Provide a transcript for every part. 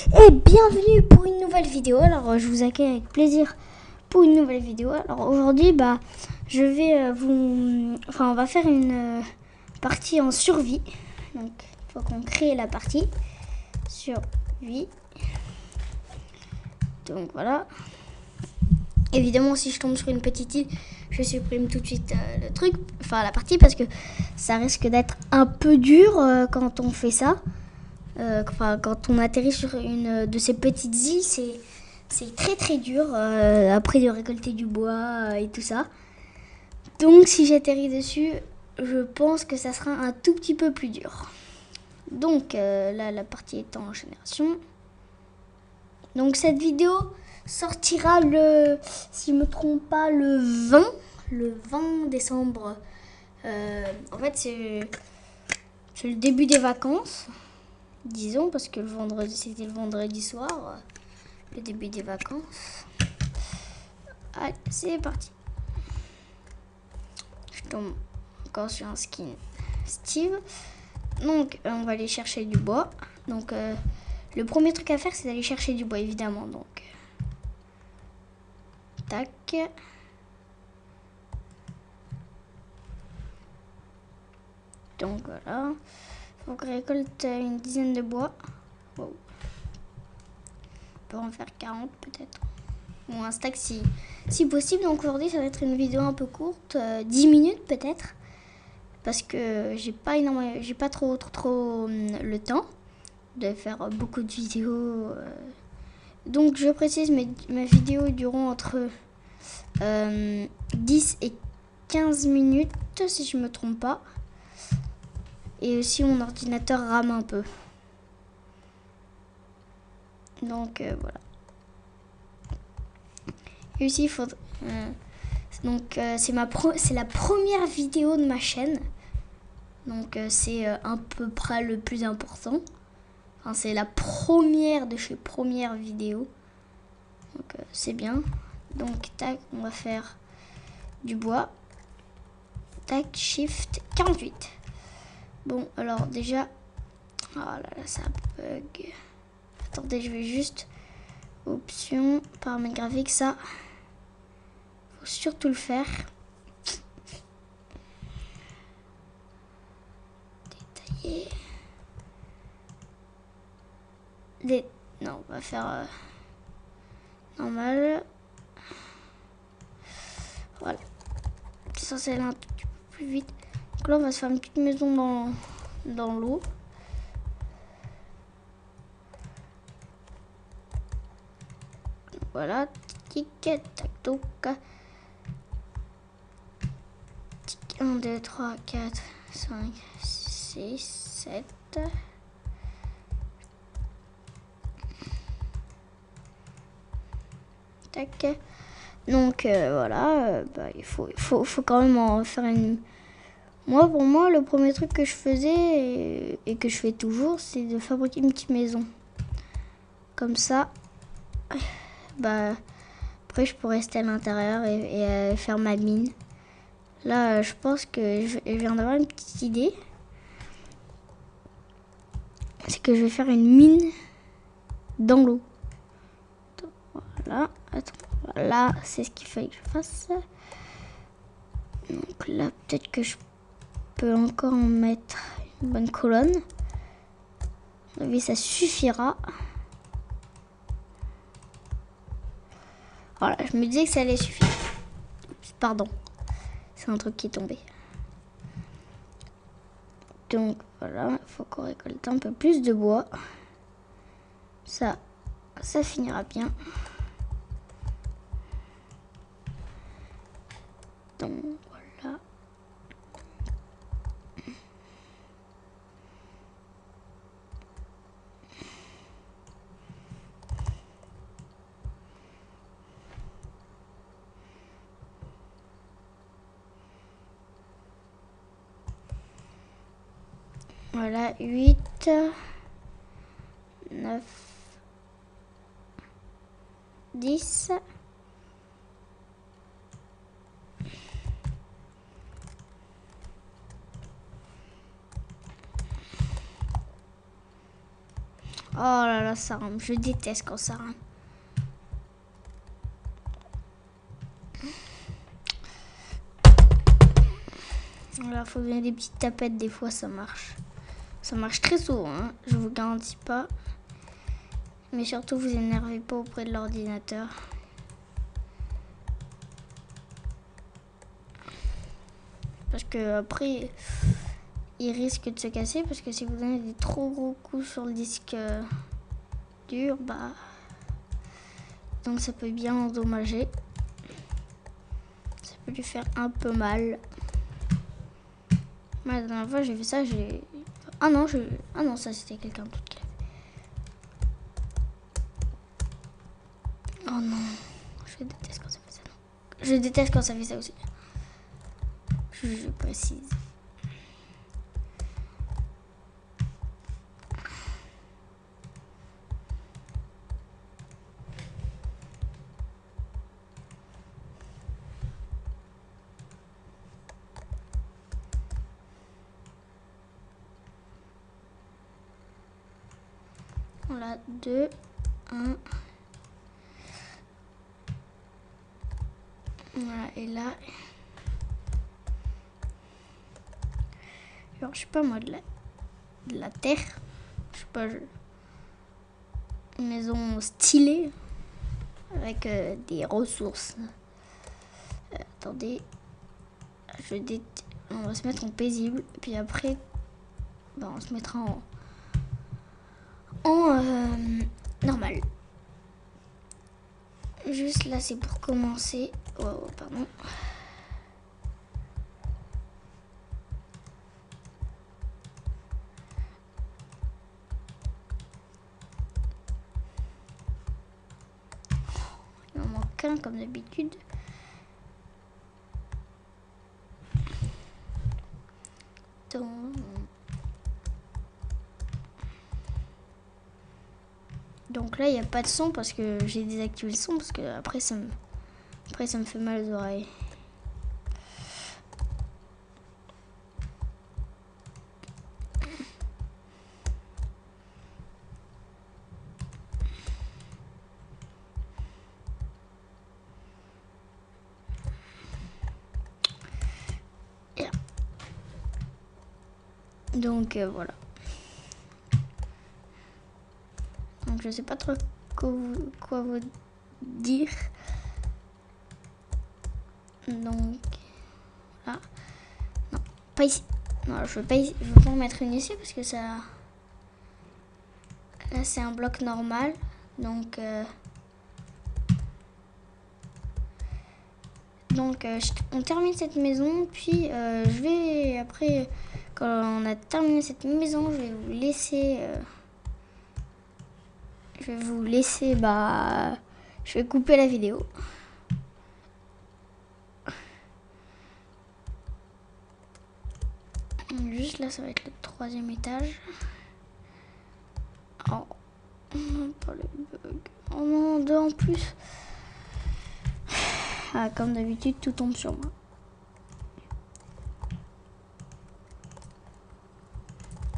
Et bienvenue pour une nouvelle vidéo. Alors je vous accueille avec plaisir pour une nouvelle vidéo. Alors aujourd'hui je vais on va faire une partie en survie. Donc il faut qu'on crée la partie survie. Donc voilà. Évidemment si je tombe sur une petite île, je supprime tout de suite le truc, enfin la partie, parce que ça risque d'être un peu dur quand on fait ça. Quand on atterrit sur une de ces petites îles, c'est très très dur après de récolter du bois et tout ça. Donc si j'atterris dessus, je pense que ça sera un tout petit peu plus dur. Donc là, la partie est en génération. Donc cette vidéo sortira si je me trompe pas, le 20 décembre. En fait, c'est le début des vacances. Disons, parce que c'était le vendredi soir, le début des vacances. Allez, c'est parti. Je tombe encore sur un skin Steve. Donc, on va aller chercher du bois. Donc, le premier truc à faire, c'est d'aller chercher du bois, évidemment. Donc, tac. Donc, voilà. Faut qu'on récolte une dizaine de bois. Wow. On peut en faire 40 peut-être. Ou un stack si possible. Donc aujourd'hui ça va être une vidéo un peu courte, 10 minutes peut-être. Parce que j'ai pas trop le temps de faire beaucoup de vidéos. Donc je précise, mes vidéos dureront entre 10 et 15 minutes si je me trompe pas. Et aussi mon ordinateur rame un peu. Donc voilà. Et aussi il faudrait... c'est la première vidéo de ma chaîne. Donc c'est à peu près le plus important. Enfin, c'est la première de chez premières vidéos. Donc c'est bien. Donc tac, on va faire du bois. Tac, shift 48. Bon, alors déjà... Oh là là, ça bug. Attendez, je vais juste... Option, paramètres graphiques, ça... Faut surtout le faire. Détailler. Non, on va faire normal. Voilà. C'est censé aller un tout petit peu plus vite. Donc là, on va se faire une petite maison dans l'eau. Voilà. Tic, tac, toc. 1, 2, 3, 4, 5, 6, 7. Tac. Donc voilà, il faut quand même en faire une... Pour moi, le premier truc que je faisais et que je fais toujours, c'est de fabriquer une petite maison. Comme ça, après je peux rester à l'intérieur et faire ma mine. Là, je pense que je viens d'avoir une petite idée. C'est que je vais faire une mine dans l'eau. Voilà, attends. Voilà, c'est ce qu'il fallait que je fasse. Donc là, peut-être que je peux encore en mettre une bonne colonne. Oui, ça suffira. Voilà, je me disais que ça allait suffire. Pardon, c'est un truc qui est tombé. Donc voilà, il faut qu'on récolte un peu plus de bois. Ça finira bien. Donc voilà. Voilà, 8, 9, 10. Oh là là, ça rame. Je déteste quand ça rame. Voilà, faut donner des petites tapettes, des fois ça marche. Ça marche très souvent, hein, je vous garantis pas. Mais surtout, vous énervez pas auprès de l'ordinateur. Parce que après, il risque de se casser. Parce que si vous donnez des trop gros coups sur le disque dur, bah... Donc ça peut bien endommager. Ça peut lui faire un peu mal. La dernière fois j'ai fait ça, j'ai... Ah non, ça c'était quelqu'un d'autre qui l'a fait. Oh non, je déteste quand ça fait ça. Non. Je déteste quand ça fait ça aussi. Je précise. Voilà, 2, 1. Voilà, et là... Genre, je sais pas moi, de la terre. Je sais pas, une maison stylée. Avec des ressources. Attendez. On va se mettre en paisible. Puis après, bah, on se mettra en normal. Juste là, c'est pour commencer. Oh, pardon. Il en manque un comme d'habitude. Donc là, il n'y a pas de son parce que j'ai désactivé le son parce que après ça me fait mal aux oreilles. Yeah. Donc voilà. Donc je sais pas trop quoi vous dire. Donc là, non, pas ici. Non, je veux pas en mettre une ici parce que ça. Là c'est un bloc normal, donc on termine cette maison, puis je vais après quand on a terminé cette maison, je vais vous laisser. Je vais couper la vidéo. Juste là, ça va être le 3e étage. Oh, pas le bug. Oh non, 2 en plus. Ah, comme d'habitude, tout tombe sur moi.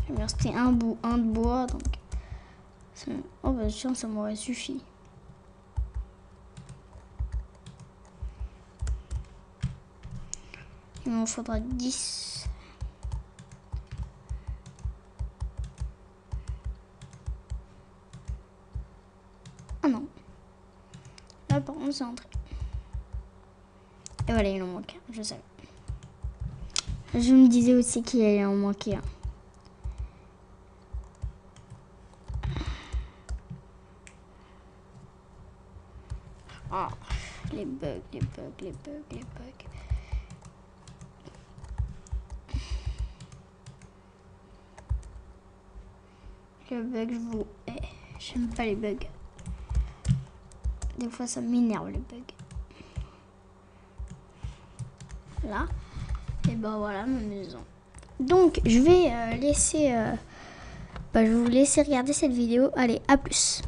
Il me restait un de bois, donc. Oh bah tiens, ça m'aurait suffi. Il m'en faudra 10. Ah non. Là par contre c'est entré. Et voilà, il en manque un, je savais. Je me disais aussi qu'il allait en manquer un. Oh, les bugs. Le bug, je vous hais. J'aime pas les bugs. Des fois, ça m'énerve les bugs. Là. Et ben voilà ma maison. Donc, je vais je vais vous laisser regarder cette vidéo. Allez, à plus.